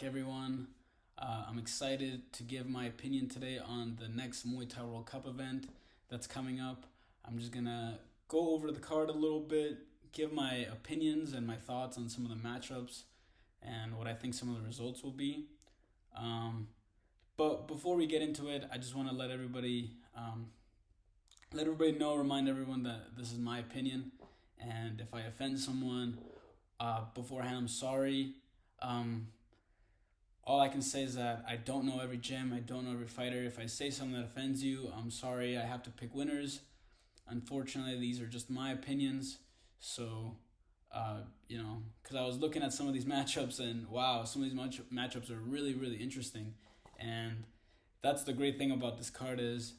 back, everyone. I'm excited to give my opinion today on the next Muay Thai World Cup event that's coming up. I'm just gonna go over the card a little bit, give my opinions and my thoughts on some of the matchups and what I think some of the results will be. But before we get into it, I just want to let everybody know, remind everyone that this is my opinion, and if I offend someone beforehand, I'm sorry. All I can say is that I don't know every gym, I don't know every fighter. If I say something that offends you, I'm sorry. I have to pick winners. Unfortunately, these are just my opinions. So, because I was looking at some of these matchups and wow, some of these matchups are really, really interesting. And that's the great thing about this card is,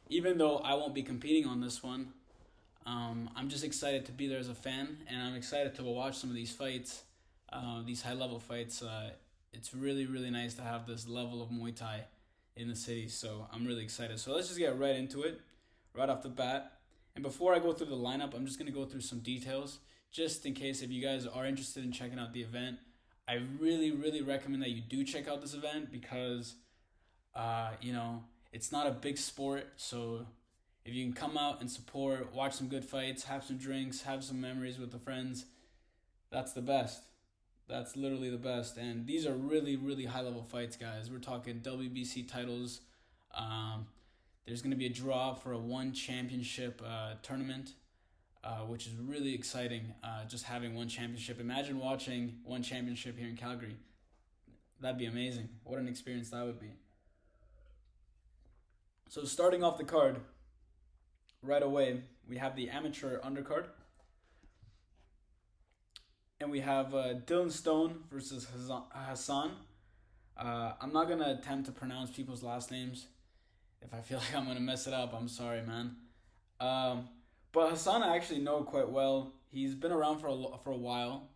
even though I won't be competing on this one, I'm just excited to be there as a fan, and I'm excited to watch some of these fights, these high-level fights. It's really, really nice to have this level of Muay Thai in the city, so I'm really excited. So let's just get right into it, right off the bat. And before I go through the lineup, I'm just going to go through some details, just in case if you guys are interested in checking out the event. I really, really recommend that you do check out this event because, it's not a big sport, so if you can come out and support, watch some good fights, have some drinks, have some memories with the friends, that's the best. That's literally the best. And these are really, really high-level fights, guys. We're talking WBC titles. There's going to be a draw for a one championship tournament, which is really exciting, just having one championship. Imagine watching one championship here in Calgary. That'd be amazing. What an experience that would be. So starting off the card, right away, we have the amateur undercard. And we have Dylan Stone versus Hassan. I'm not going to attempt to pronounce people's last names. If I feel like I'm going to mess it up, I'm sorry, man. But Hassan I actually know quite well. He's been around for a while.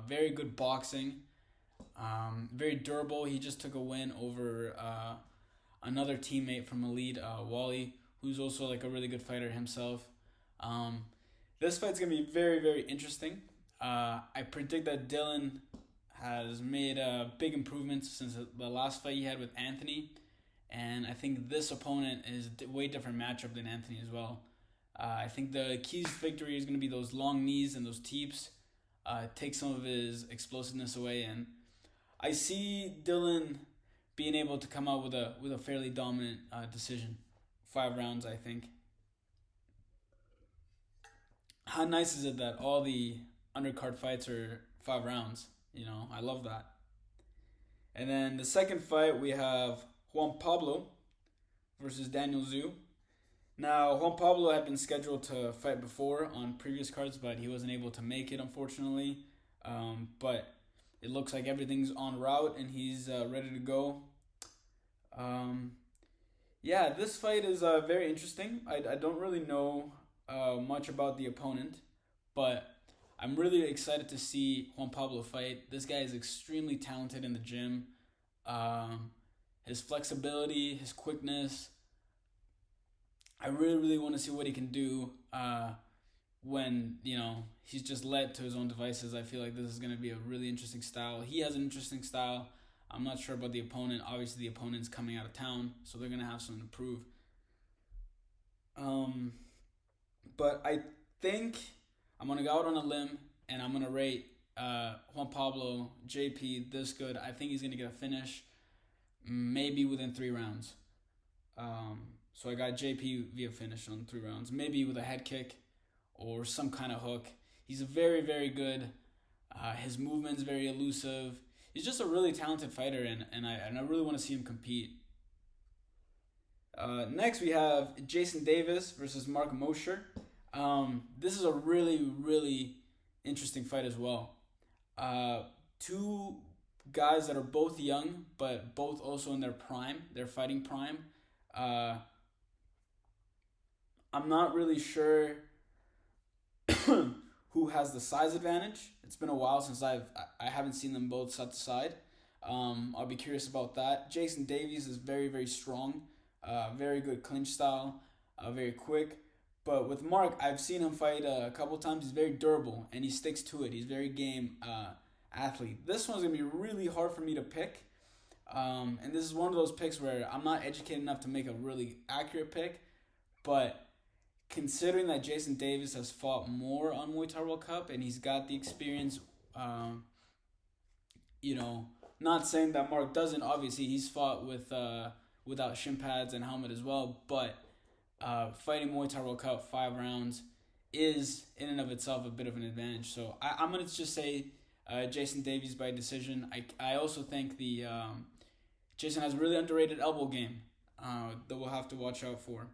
Very good boxing. Very durable. He just took a win over another teammate from Elite, Wally, who's also like a really good fighter himself. This fight's going to be very, very interesting. I predict that Dylan has made big improvements since the last fight he had with Anthony. And I think this opponent is a way different matchup than Anthony as well. I think the key to victory is going to be those long knees and those teeps. Take some of his explosiveness away. And I see Dylan being able to come out with a fairly dominant decision. 5 rounds, I think. How nice is it that all the undercard fights are 5 rounds? I love that. And then the second fight, we have Juan Pablo versus Daniel Zhu. Now, Juan Pablo had been scheduled to fight before on previous cards, but he wasn't able to make it, unfortunately. But it looks like everything's en route and he's ready to go. This fight is very interesting. I don't really know much about the opponent, but I'm really excited to see Juan Pablo fight. This guy is extremely talented in the gym. His flexibility, his quickness. I really, really want to see what he can do when, he's just led to his own devices. I feel like this is going to be a really interesting style. He has an interesting style. I'm not sure about the opponent. Obviously, the opponent's coming out of town, so they're going to have something to prove. But I think I'm going to go out on a limb, and I'm going to rate Juan Pablo, JP, this good. I think he's going to get a finish, maybe within 3 rounds. So I got JP via finish on 3 rounds, maybe with a head kick or some kind of hook. He's very, very good. His movement's very elusive. He's just a really talented fighter, and I really want to see him compete. Next, we have Jason Davis versus Mark Mosher. This is a really, really interesting fight as well. 2 guys that are both young, but both also in their prime, their fighting prime. I'm not really sure who has the size advantage. It's been a while since I haven't seen them both side to side. I'll be curious about that. Jason Davies is very, very strong, very good clinch style, very quick. But with Mark, I've seen him fight a couple times. He's very durable and he sticks to it. He's very game athlete. This one's gonna be really hard for me to pick. And this is one of those picks where I'm not educated enough to make a really accurate pick, but considering that Jason Davis has fought more on Muay Thai World Cup and he's got the experience, you know, not saying that Mark doesn't. Obviously, he's fought with without shin pads and helmet as well, but fighting Muay Thai World Cup 5 rounds is in and of itself a bit of an advantage. So I'm gonna just say Jason Davies by decision. I also think the Jason has a really underrated elbow game that we'll have to watch out for.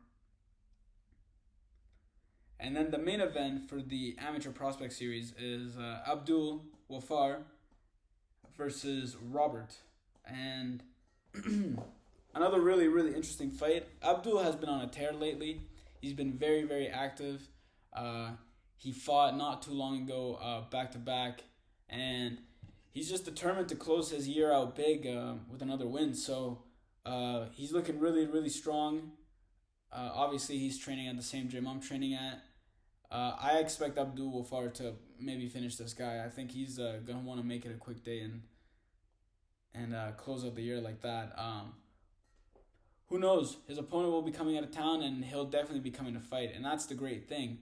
And then the main event for the Amateur Prospect Series is Abdul Wafar versus Robert. And another really, really interesting fight. Abdul has been on a tear lately. He's been very, very active. He fought not too long ago back-to-back. And he's just determined to close his year out big with another win. So he's looking really, really strong. Obviously, he's training at the same gym I'm training at. I expect Abdul Wafar to maybe finish this guy. I think he's going to want to make it a quick day and close out the year like that. Who knows? His opponent will be coming out of town, and he'll definitely be coming to fight. And that's the great thing.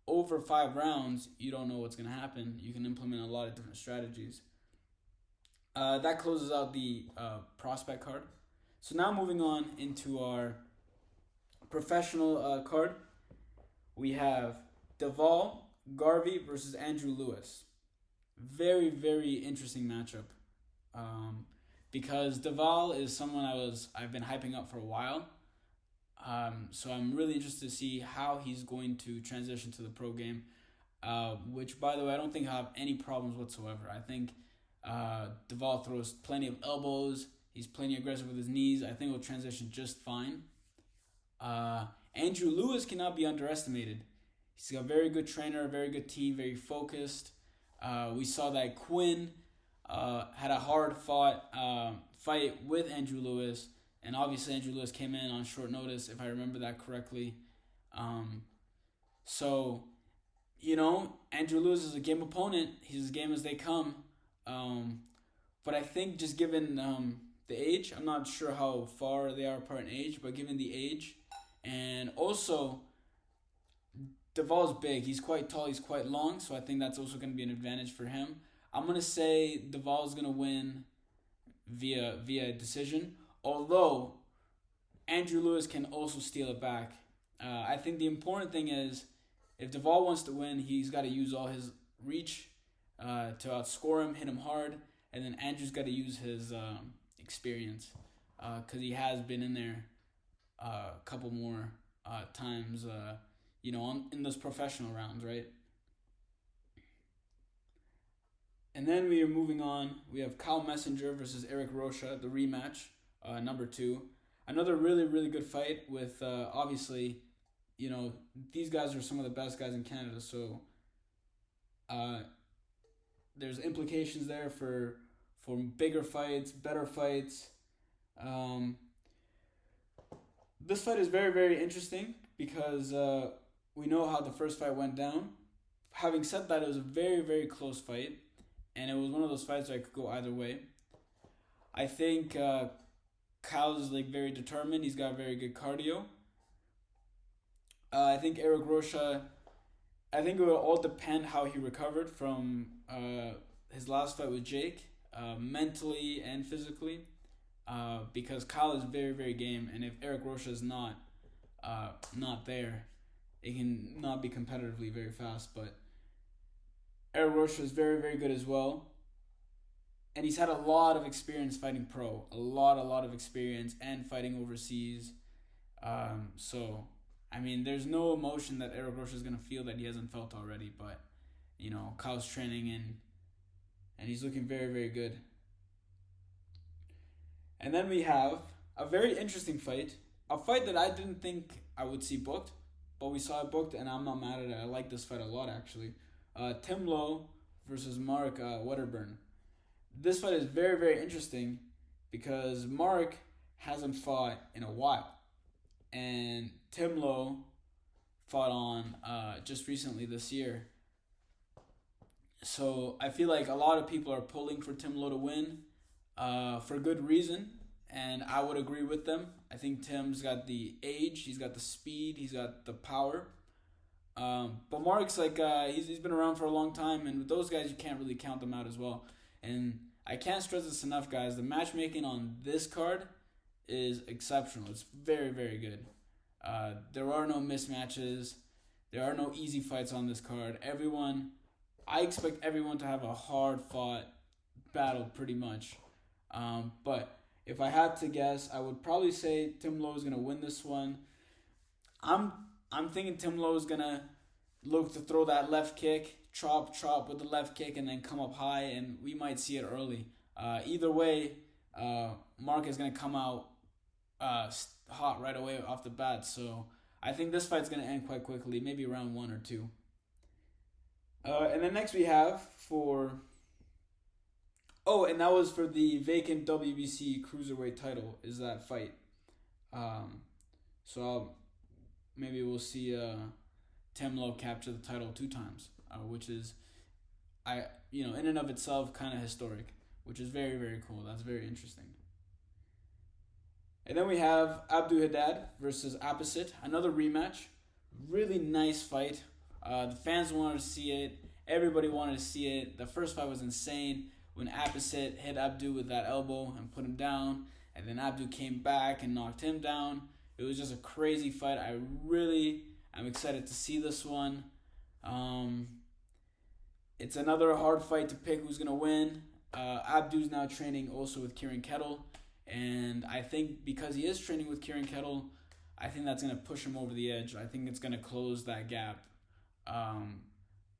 Over 5 rounds, you don't know what's going to happen. You can implement a lot of different strategies. That closes out the prospect card. So now moving on into our professional card, we have Deval Garvey versus Andrew Lewis. Very, very interesting matchup. Because Deval is someone I've been hyping up for a while. So I'm really interested to see how he's going to transition to the pro game. Which, by the way, I don't think I'll have any problems whatsoever. I think Deval throws plenty of elbows. He's plenty aggressive with his knees. I think he'll transition just fine. Andrew Lewis cannot be underestimated. He's got a very good trainer, very good team, very focused. We saw that Quinn had a hard-fought fight with Andrew Lewis, and obviously Andrew Lewis came in on short notice, if I remember that correctly. So, Andrew Lewis is a game opponent. He's as game as they come. But I think just given the age, I'm not sure how far they are apart in age, but given the age, and also Deval's big. He's quite tall. He's quite long, so I think that's also going to be an advantage for him. I'm going to say Deval's going to win via decision, although Andrew Lewis can also steal it back. I think the important thing is if Deval wants to win, he's got to use all his reach to outscore him, hit him hard, and then Andrew's got to use his experience because he has been in there a couple more times, in those professional rounds, right? And then we are moving on. We have Kyle Messenger versus Eric Rocha, the rematch, number 2. Another really, really good fight with, obviously, these guys are some of the best guys in Canada. So there's implications there for bigger fights, better fights. This fight is very, very interesting because we know how the first fight went down. Having said that, it was a very, very close fight. And it was one of those fights that could go either way. I think Kyle's very determined. He's got very good cardio. I think Eric Rocha, I think it will all depend how he recovered from his last fight with Jake, mentally and physically. Because Kyle is very, very game. And if Eric Rocha is not there, it can not be competitively very fast. But Eric Rocha is very, very good as well. And he's had a lot of experience fighting pro. A lot of experience and fighting overseas. So, there's no emotion that Eric Rocha is going to feel that he hasn't felt already. But, Kyle's training and he's looking very, very good. And then we have a very interesting fight. A fight that I didn't think I would see booked. But we saw it booked and I'm not mad at it. I like this fight a lot, actually. Tim Lowe versus Mark Wedderburn. This fight is very, very interesting because Mark hasn't fought in a while. And Tim Lowe fought on just recently this year. So I feel like a lot of people are pulling for Tim Lowe to win, for good reason, and I would agree with them. I think Tim's got the age, he's got the speed, he's got the power. But Mark's like he's been around for a long time, and with those guys you can't really count them out as well. And I can't stress this enough, guys. The matchmaking on this card is exceptional. It's very, very good. There are no mismatches. There are no easy fights on this card. I expect everyone to have a hard fought battle pretty much. But if I had to guess, I would probably say Tim Lowe is gonna win this one. I'm I'm thinking Tim Lowe is gonna look to throw that left kick, chop with the left kick, and then come up high, and we might see it early. Either way, Mark is gonna come out hot right away off the bat. So I think this fight's gonna end quite quickly, maybe round 1 or 2. And then next we have for... Oh, and that was for the vacant WBC Cruiserweight title, is that fight. So maybe we'll see Tim Lowe capture the title 2 times, which is, in and of itself, kind of historic, which is very, very cool. That's very interesting. And then we have Abdu Haddad versus Apicit, another rematch. Really nice fight. The fans wanted to see it. Everybody wanted to see it. The first fight was insane when Apicit hit Abdu with that elbow and put him down. And then Abdu came back and knocked him down. It was just a crazy fight. I'm excited to see this one. It's another hard fight to pick who's going to win. Abdu's now training also with Kieran Kettle. And I think because he is training with Kieran Kettle, I think that's going to push him over the edge. I think it's going to close that gap.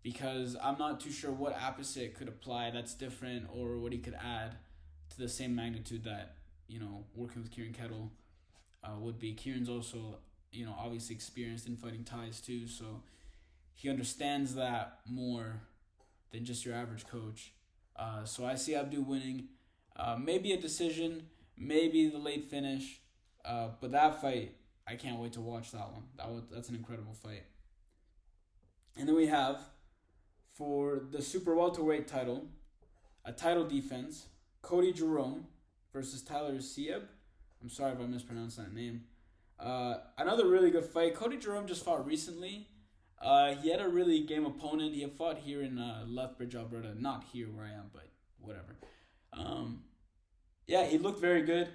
Because I'm not too sure what Apicit could apply that's different or what he could add to the same magnitude that, working with Kieran Kettle would be. Kieran's also, obviously experienced in fighting Thais too, so he understands that more than just your average coach. So I see Abdu winning. Maybe a decision, maybe the late finish, but that fight, I can't wait to watch that one. That's an incredible fight. And then we have, for the super welterweight title, a title defense, Cody Jerome versus Tyler Sieb. I'm sorry if I mispronounced that name. Another really good fight. Cody Jerome just fought recently. He had a really game opponent. He had fought here in Lethbridge, Alberta. Not here where I am, but whatever. He looked very good.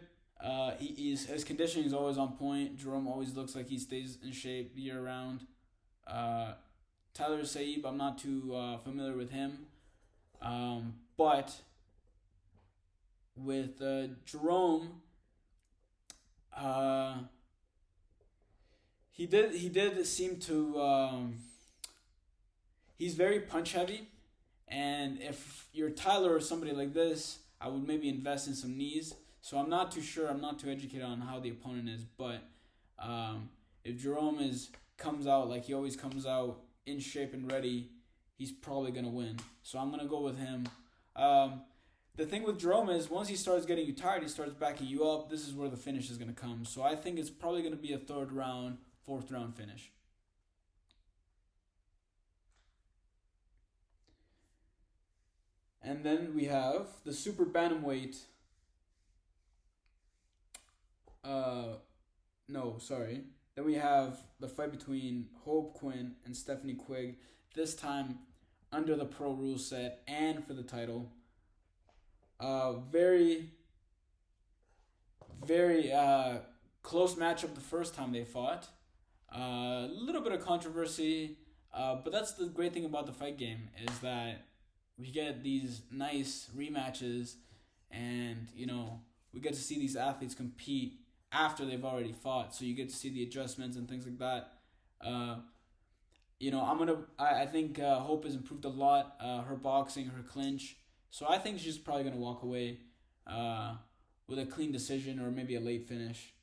His conditioning is always on point. Jerome always looks like he stays in shape year round. Tyler Saib, I'm not too familiar with him. But with Jerome, he did seem to... he's very punch heavy. And if you're Tyler or somebody like this, I would maybe invest in some knees. So I'm not too sure. I'm not too educated on how the opponent is. But if Jerome comes out like he always comes out, in shape and ready, he's probably going to win. So I'm going to go with him. The thing with Jerome is once he starts getting you tired, he starts backing you up. This is where the finish is going to come. So I think it's probably going to be a 3rd round, 4th round finish. And then we have the super bantamweight. Then we have the fight between Hope Quinn and Stephanie Quigg, this time under the pro rule set and for the title. Very, very close matchup the first time they fought. A little bit of controversy, but that's the great thing about the fight game is that we get these nice rematches and, we get to see these athletes compete after they've already fought, so you get to see the adjustments and things like that. I think Hope has improved a lot. Her boxing, her clinch. So I think she's probably gonna walk away with a clean decision or maybe a late finish.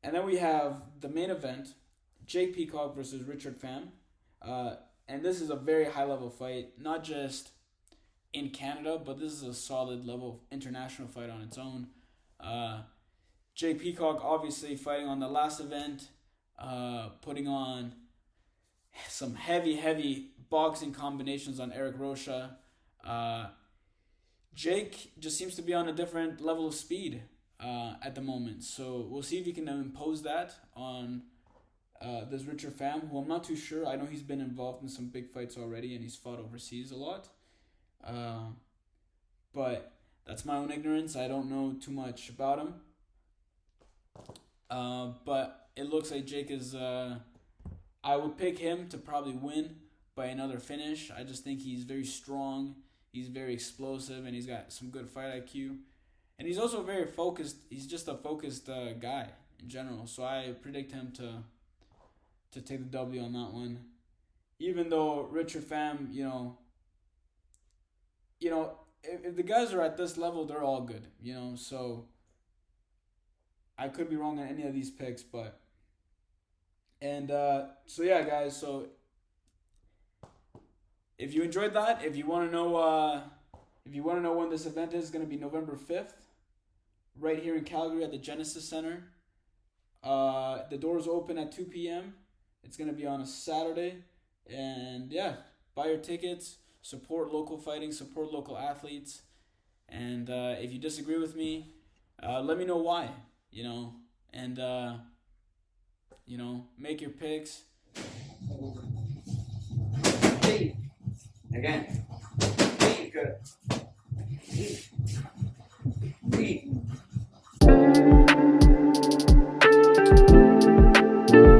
And then we have the main event: Jake Peacock versus Richard Pham. And this is a very high level fight, not just in Canada, but this is a solid level of international fight on its own. Jake Peacock obviously fighting on the last event, putting on some heavy boxing combinations on Eric Rocha. Uh, Jake just seems to be on a different level of speed at the moment. So we'll see if he can impose that on this Richard Pham, who I'm not too sure. I know he's been involved in some big fights already and he's fought overseas a lot. But that's my own ignorance. I don't know too much about him. But it looks like Jake is. I would pick him to probably win by another finish. I just think he's very strong. He's very explosive, and he's got some good fight IQ. And he's also very focused. He's just a focused guy in general. So I predict him to take the W on that one. Even though Richard Pham, if the guys are at this level, they're all good, So I could be wrong on any of these picks, but so yeah, guys. So if you enjoyed that, if you want to know when this event is, it's gonna be November 5th, right here in Calgary at the Genesis Center. The doors open at 2 p.m. It's gonna be on a Saturday, and yeah, buy your tickets. Support local fighting. Support local athletes. And if you disagree with me, let me know why. And make your picks. Again.